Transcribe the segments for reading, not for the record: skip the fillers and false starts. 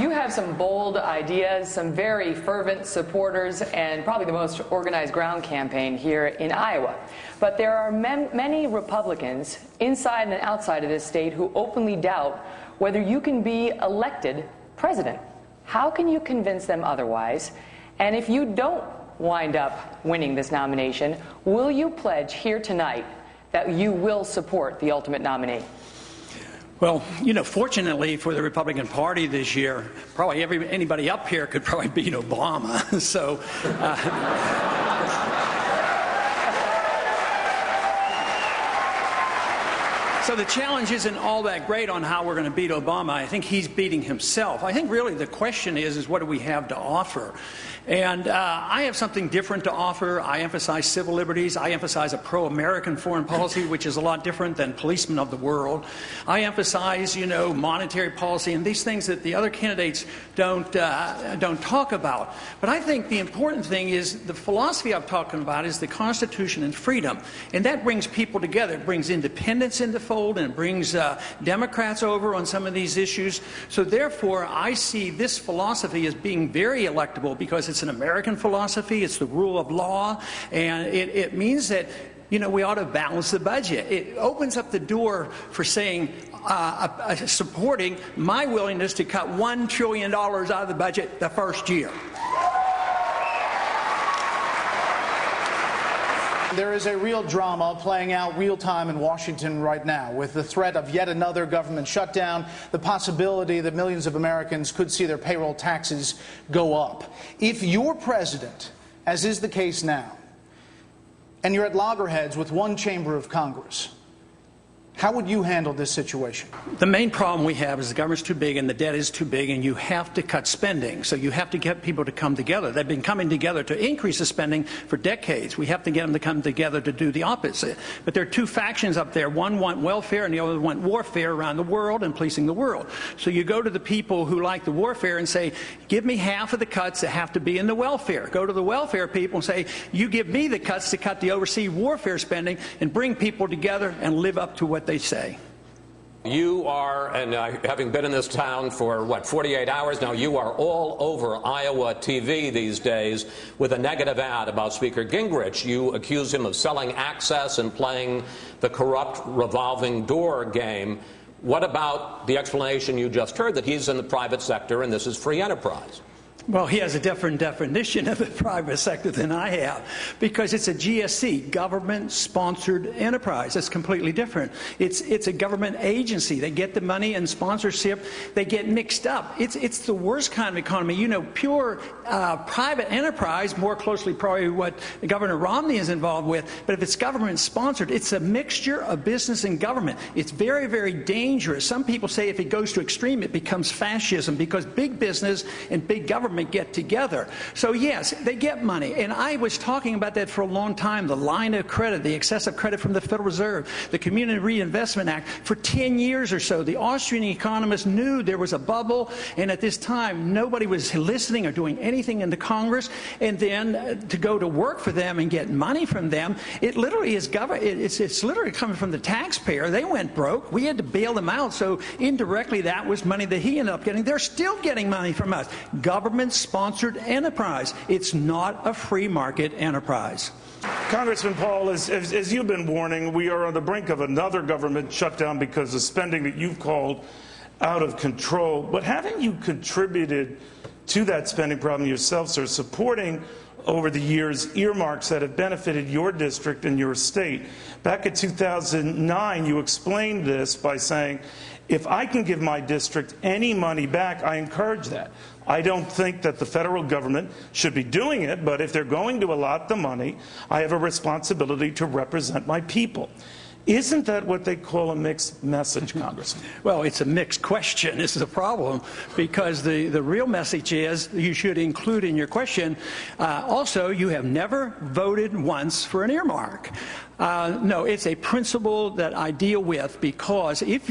You have some bold ideas, some very fervent supporters, and probably the most organized ground campaign here in Iowa. But there are many Republicans inside and outside of this state who openly doubt whether you can be elected president. How can you convince them otherwise? And if you don't wind up winning this nomination, will you pledge here tonight that you will support the ultimate nominee? Well, you know, fortunately for the Republican Party this year, probably anybody up here could probably beat Obama. So, so the challenge isn't all that great on how we're going to beat Obama. I think he's beating himself. I think really the question is what do we have to offer? And I have something different to offer. I emphasize civil liberties. I emphasize a pro-American foreign policy, which is a lot different than policemen of the world. I emphasize, you know, monetary policy and these things that the other candidates don't talk about. But I think the important thing is the philosophy I'm talking about is the Constitution and freedom. And that brings people together. It brings independence in the fold and it brings Democrats over on some of these issues. So therefore, I see this philosophy as being very electable because it's an American philosophy, it's the rule of law, and it means that, you know, we ought to balance the budget. It opens up the door for saying, supporting my willingness to cut $1 trillion out of the budget the first year. There is a real drama playing out real time in Washington right now with the threat of yet another government shutdown, the possibility that millions of Americans could see their payroll taxes go up. If you're president, as is the case now, and you're at loggerheads with one chamber of Congress, how would you handle this situation? The main problem we have is the government's too big and the debt is too big and you have to cut spending. So you have to get people to come together. They've been coming together to increase the spending for decades. We have to get them to come together to do the opposite. But there are two factions up there. One want welfare and the other want warfare around the world and policing the world. So you go to the people who like the warfare and say, give me half of the cuts that have to be in the welfare. Go to the welfare people and say, you give me the cuts to cut the overseas warfare spending and bring people together and live up to what they say. You are, and having been in this town for, 48 hours now, you are all over Iowa TV these days with a negative ad about Speaker Gingrich. You accuse him of selling access and playing the corrupt revolving door game. What about the explanation you just heard that he's in the private sector and this is free enterprise? Well, he has a different definition of the private sector than I have, because it's a GSC, government-sponsored enterprise. That's completely different. It's a government agency. They get the money and sponsorship. They get mixed up. It's the worst kind of economy. You know, pure private enterprise, more closely probably what Governor Romney is involved with, but if it's government-sponsored, it's a mixture of business and government. It's very, very dangerous. Some people say if it goes to extreme, it becomes fascism, because big business and big government get together. So yes, they get money. And I was talking about that for a long time, the line of credit, the excessive credit from the Federal Reserve, the Community Reinvestment Act. For 10 years or so, the Austrian economists knew there was a bubble, and at this time, nobody was listening or doing anything in the Congress. And then to go to work for them and get money from them, it literally is it's literally coming from the taxpayer. They went broke. We had to bail them out. So indirectly, that was money that he ended up getting. They're still getting money from us. Government-sponsored enterprise. It's not a free market enterprise. Congressman Paul, as you've been warning, we are on the brink of another government shutdown because of spending that you've called out of control. But haven't you contributed to that spending problem yourself, sir, supporting over the years earmarks that have benefited your district and your state? Back in 2009, you explained this by saying, if I can give my district any money back, I encourage that. I don't think that the federal government should be doing it, but if they're going to allot the money, I have a responsibility to represent my people. Isn't that what they call a mixed message, Congressman? Well, it's a mixed question. This is a problem, because the real message is you should include in your question, also, you have never voted once for an earmark. No, it's a principle that I deal with, because if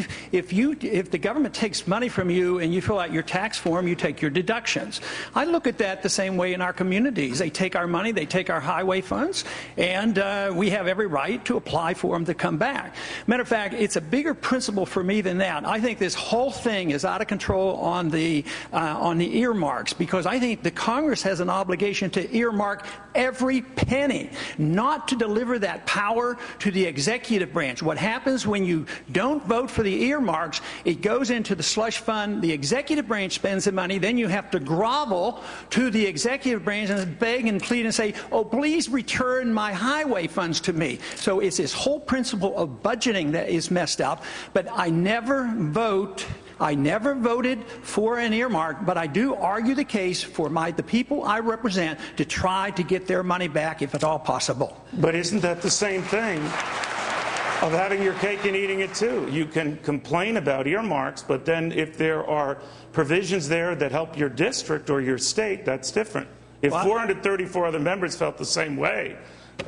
the government takes money from you and you fill out your tax form, you take your deductions. I look at that the same way in our communities. They take our money, they take our highway funds, and we have every right to apply for them to come back. Matter of fact, it's a bigger principle for me than that. I think this whole thing is out of control on the earmarks, because I think the Congress has an obligation to earmark every penny, not to deliver that power to the executive branch. What happens when you don't vote for the earmarks, it goes into the slush fund, the executive branch spends the money, then you have to grovel to the executive branch and beg and plead and say, oh, please return my highway funds to me. So it's this whole principle of budgeting that is messed up. But I never voted for an earmark, but I do argue the case for the people I represent to try to get their money back if at all possible. But isn't that the same thing of having your cake and eating it too? You can complain about earmarks, but then if there are provisions there that help your district or your state, that's different. If 434 other members felt the same way,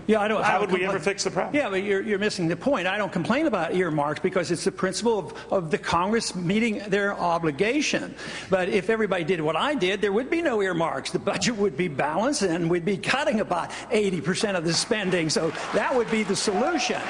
how would we ever fix the problem? Yeah, but you're missing the point. I don't complain about earmarks because it's the principle of the Congress meeting their obligation. But if everybody did what I did, there would be no earmarks. The budget would be balanced, and we'd be cutting about 80% of the spending. So that would be the solution.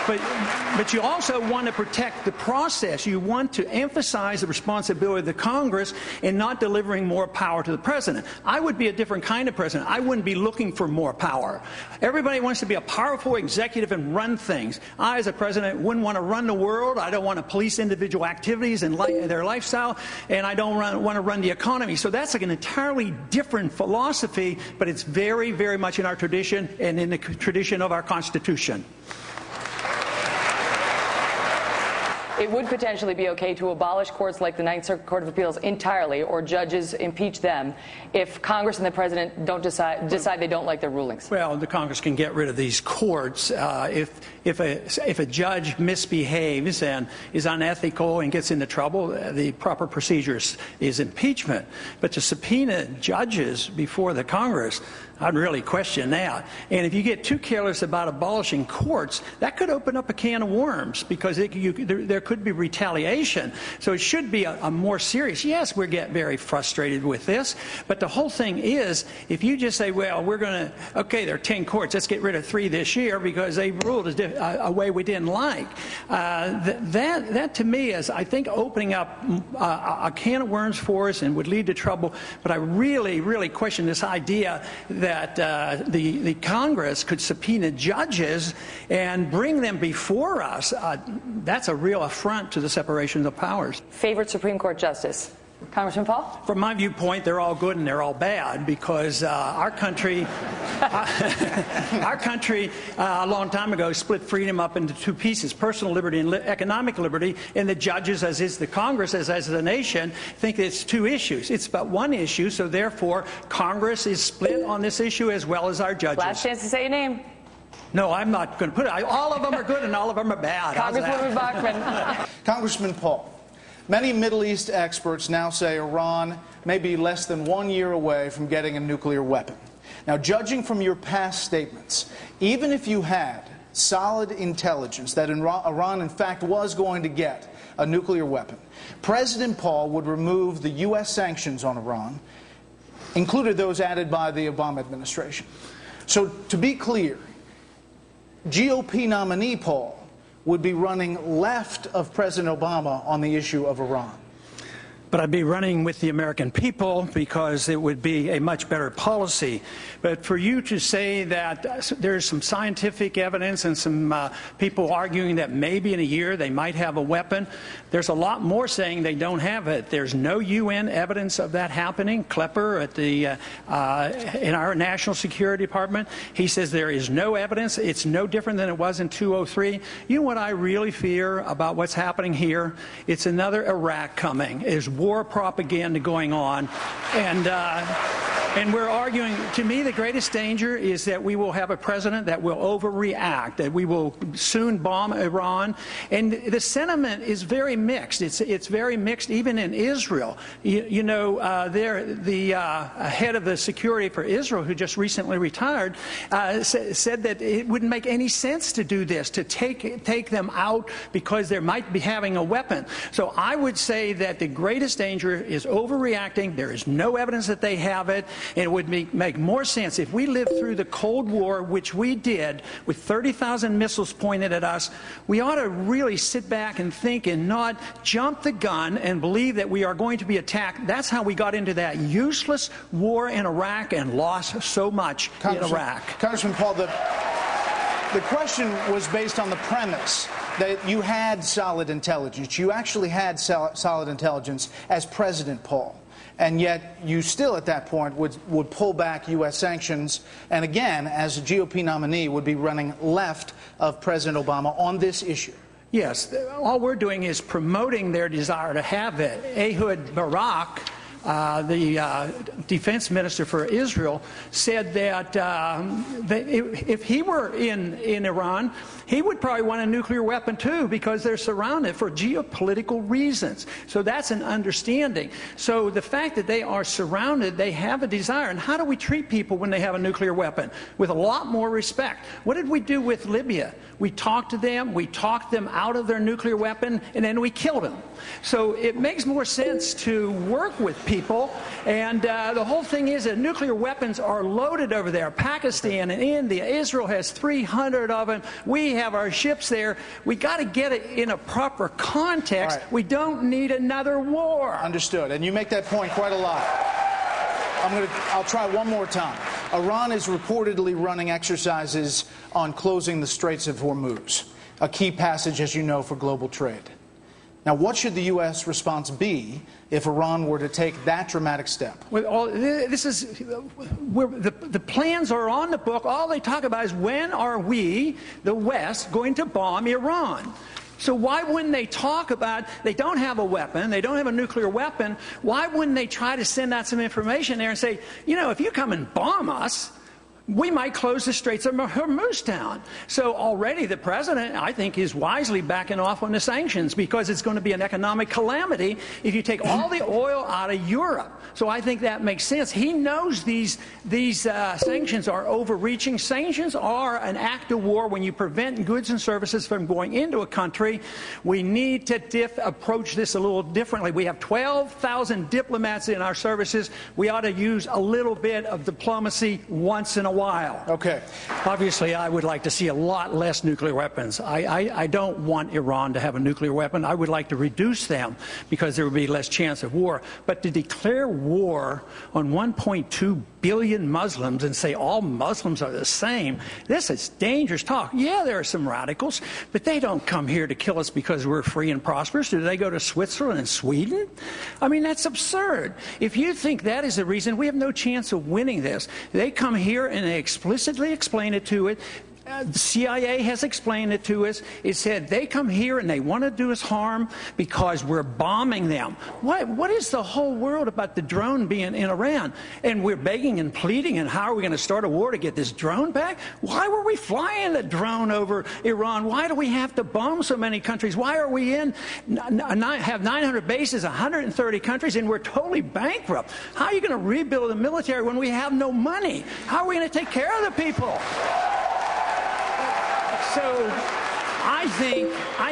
But you also want to protect the process. You want to emphasize the responsibility of the Congress in not delivering more power to the president. I would be a different kind of president. I wouldn't be looking for more power. Everybody wants to be a powerful executive and run things. I, as a president, wouldn't want to run the world. I don't want to police individual activities and their lifestyle, and I don't want to run the economy. So that's like an entirely different philosophy, but it's very, very much in our tradition and in the tradition of our Constitution. It would potentially be okay to abolish courts like the Ninth Circuit Court of Appeals entirely, or judges impeach them, if Congress and the president don't decide they don't like their rulings. Well, the Congress can get rid of these courts if a judge misbehaves and is unethical and gets into trouble. The proper procedure is impeachment. But to subpoena judges before the Congress, I'd really question that. And if you get too careless about abolishing courts, that could open up a can of worms, because there could be retaliation. So it should be a more serious. Yes, we get very frustrated with this, but the whole thing is, if you just say, well, there are 10 courts, let's get rid of 3 this year because they ruled a way we didn't like. That to me is, I think, opening up a can of worms for us and would lead to trouble. But I really, really question this idea that the Congress could subpoena judges and bring them before us. That's a real affront to the separation of powers. Favorite Supreme Court justice? Congressman Paul? From my viewpoint, they're all good and they're all bad, because our country a long time ago split freedom up into 2 pieces: personal liberty and economic liberty. And the judges, as is the Congress, as the nation, think it's 2 issues. It's but 1 issue, so therefore Congress is split on this issue as well as our judges. Last chance to say your name. No, I'm not going to put it. All of them are good and all of them are bad. Congresswoman Bachmann. Congressman Paul, many Middle East experts now say Iran may be less than 1 year away from getting a nuclear weapon. Now, judging from your past statements, even if you had solid intelligence that Iran in fact was going to get a nuclear weapon, President Paul would remove the U.S. sanctions on Iran, including those added by the Obama administration. So, to be clear, GOP nominee Paul would be running left of President Obama on the issue of Iran. But I'd be running with the American people, because it would be a much better policy. But for you to say that there's some scientific evidence and some people arguing that maybe in a year they might have a weapon, there's a lot more saying they don't have it. There's no UN evidence of that happening. Klepper in our National Security Department, he says there is no evidence. It's no different than it was in 2003. You know what I really fear about what's happening here? It's another Iraq coming. There's war propaganda going on, and And we're arguing, to me, the greatest danger is that we will have a president that will overreact, that we will soon bomb Iran. And the sentiment is very mixed. It's very mixed even in Israel. You know, the head of the security for Israel, who just recently retired, said that it wouldn't make any sense to do this, to take them out because they might be having a weapon. So I would say that the greatest danger is overreacting. There is no evidence that they have it. And it would make more sense if we lived through the Cold War, which we did, with 30,000 missiles pointed at us. We ought to really sit back and think and not jump the gun and believe that we are going to be attacked. That's how we got into that useless war in Iraq and lost so much in Iraq. Congressman Paul, the question was based on the premise that you had solid intelligence. You actually had solid intelligence as President, Paul. And yet you still, at that point, would pull back U.S. sanctions, and again, as a GOP nominee, would be running left of President Obama on this issue. Yes. All we're doing is promoting their desire to have it. Ehud Barak, the defense minister for Israel, said that if he were in Iran, he would probably want a nuclear weapon too, because they're surrounded for geopolitical reasons. So that's an understanding. So the fact that they are surrounded, they have a desire. And how do we treat people when they have a nuclear weapon? With a lot more respect. What did we do with Libya? We talked to them, we talked them out of their nuclear weapon, and then we killed them. So it makes more sense to work with people. And the whole thing is that nuclear weapons are loaded over there. Pakistan and India, Israel has 300 of them. We have our ships there. We got to get it in a proper context. Right. We don't need another war. Understood. And you make that point quite a lot. I'll try one more time. Iran is reportedly running exercises on closing the Straits of Hormuz, a key passage, as you know, for global trade. Now, what should the U.S. response be if Iran were to take that dramatic step? Well, the plans are on the book. All they talk about is when are we, the West, going to bomb Iran? So why wouldn't they talk about, they don't have a weapon, they don't have a nuclear weapon, why wouldn't they try to send out some information there and say, you know, if you come and bomb us, we might close the Straits of Hormuz down. So already the president, I think, is wisely backing off on the sanctions, because it's going to be an economic calamity if you take all the oil out of Europe. So I think that makes sense. He knows these sanctions are overreaching. Sanctions are an act of war when you prevent goods and services from going into a country. We need to approach this a little differently. We have 12,000 diplomats in our services. We ought to use a little bit of diplomacy once in a while. Okay. Obviously, I would like to see a lot less nuclear weapons. I don't want Iran to have a nuclear weapon. I would like to reduce them because there would be less chance of war. But to declare war on 1.2 billion Muslims and say all Muslims are the same, this is dangerous talk. Yeah, there are some radicals, but they don't come here to kill us because we're free and prosperous. Do they go to Switzerland and Sweden? I mean, that's absurd. If you think that is the reason, we have no chance of winning this. They come here and they explicitly explain it to it. The CIA has explained it to us. It said they come here and they want to do us harm because we're bombing them. What is the whole world about the drone being in Iran? And we're begging and pleading, and how are we going to start a war to get this drone back? Why were we flying the drone over Iran? Why do we have to bomb so many countries? Why are we have 900 bases, 130 countries, and we're totally bankrupt? How are you going to rebuild the military when we have no money? How are we going to take care of the people? So I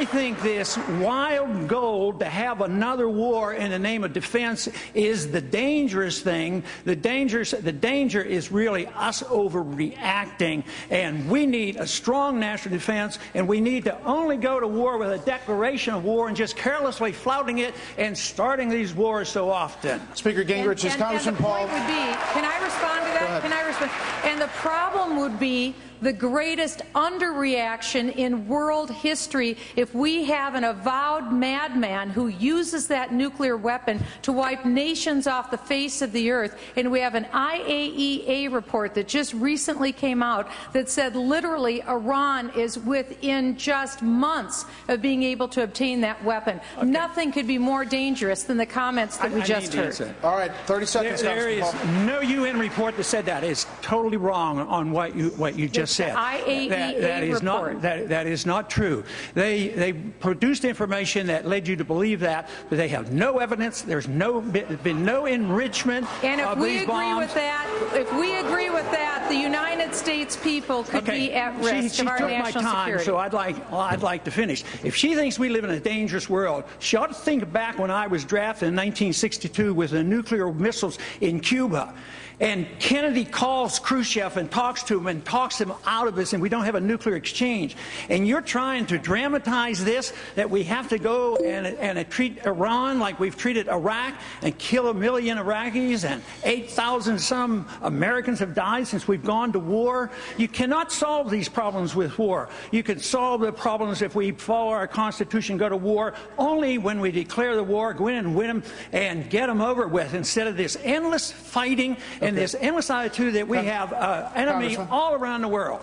think this wild goal to have another war in the name of defense is the dangerous thing. The danger is really us overreacting, and we need a strong national defense, and we need to only go to war with a declaration of war and just carelessly flouting it and starting these wars so often. Speaker Gingrich, Congressman Paul. Can I respond to that? Can I respond? And the problem would be the greatest underreaction in world history if we have an avowed madman who uses that nuclear weapon to wipe nations off the face of the earth. And we have an IAEA report that just recently came out that said literally Iran is within just months of being able to obtain that weapon. Okay. Nothing could be more dangerous than the comments that we just heard. All right, 30 seconds. There is no UN report that said that. It's totally wrong on what you just said. IAEA report. That is not true. They produced information that led you to believe that, but they have no evidence. There's been no enrichment and if of we these agree bombs. with that, if we agree with that, the United States people could be at risk of our national took my time, security. so I'd like to finish. If she thinks we live in a dangerous world, she ought to think back when I was drafted in 1962 with the nuclear missiles in Cuba. And Kennedy calls Khrushchev and talks to him and talks him out of this, and we don't have a nuclear exchange. And you're trying to dramatize this, that we have to go and treat Iran like we've treated Iraq and kill 1 million Iraqis and 8,000 some Americans have died since we've gone to war. You cannot solve these problems with war. You can solve the problems if we follow our Constitution, go to war, only when we declare the war, go in and win them and get them over with, instead of this endless fighting and this endless attitude that we have enemy all around the world.